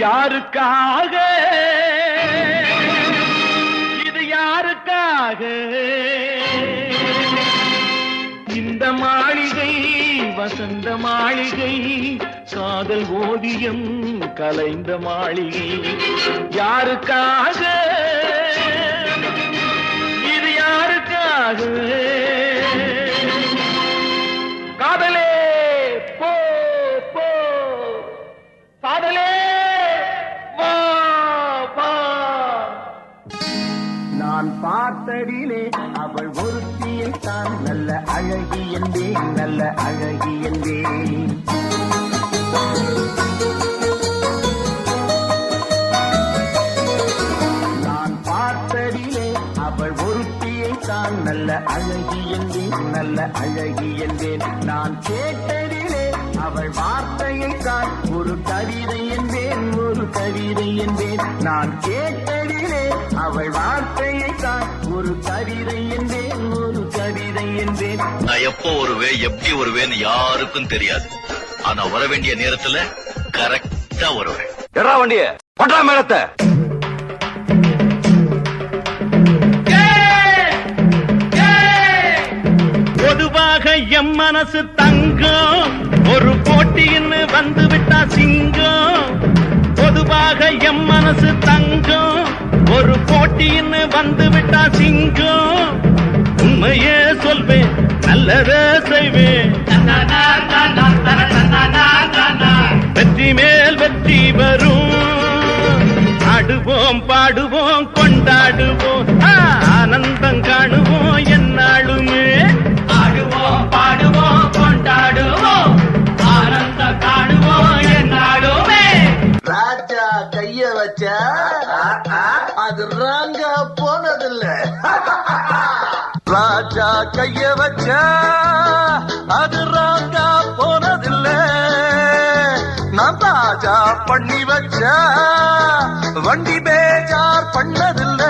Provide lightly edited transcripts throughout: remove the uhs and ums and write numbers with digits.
யாருக்காக இது யாருக்காக இந்த மாளிகை வசந்த மாளிகை காதல் ஓவியம் கலைந்த மாளிகை யாருக்காக இது யாருக்காக காதலே போ போ காதலே வா வா நான் பார்த்ததிலே அவள் ஒருத்தியை தான் நல்ல அழகி என்பேன் நல்ல அழகி என்பேன் நான் பார்த்ததிலே அவள் ஒருத்தியை தான் நல்ல அழகி என்பேன் நல்ல அழகி என்பேன் நான் கேட்டதிலே அவள் வார்த்தையை தான் ஒரு கவிதை என்பேன் ஒரு கவிதை என்பேன் நான் கேட்டதிலே அவள் வார்த்தையை தான் ஒரு கவிதை என்பேன் ஒரு கவிதை என்பேன் நான் எப்போ வருவேன் எப்படி வருவேன்னு யாருக்கும் தெரியாது. ஆனா வர வேண்டிய நேரத்துல கரெக்டா வருவேன். எறா வண்டிய பட்டா மேலத்தை பொதுவாக எம் மனசு தங்கம் ஒரு போட்டின்னு வந்து விட்டா சிங்கம் பொதுவாக எம் மனசு தங்கம் ஒரு போட்டின்னு வந்து விட்டா சிங்கம் உண்மையே சொல்வேன் நல்லதே செய்வேன் வெற்றி மேல் வெற்றி வரும் ஆடுவோம் பாடுவோம் கொண்டாடுவோம் ஆனந்தம் காணுவோம் என்னாலுமே ஆடுவோம் பாடுவோம் கொண்டாடுவோம் ஆனந்தம் காணுவோம் என்னாலுமே ராஜா கைய வச்சா அது ராங்கா போனதில்ல ராஜா கைய வச்ச அது ராங்கா போனதில்ல நான் ராஜா பண்ணி வச்ச வண்டி பேஜார் பண்ணதில்ல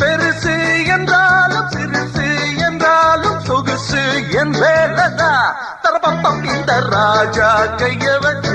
பெருசு என்றாலும் சிறுசு என்றாலும் சொகுசு என் வேலைதான் தரப்பம் இந்த ராஜா கைய வச்ச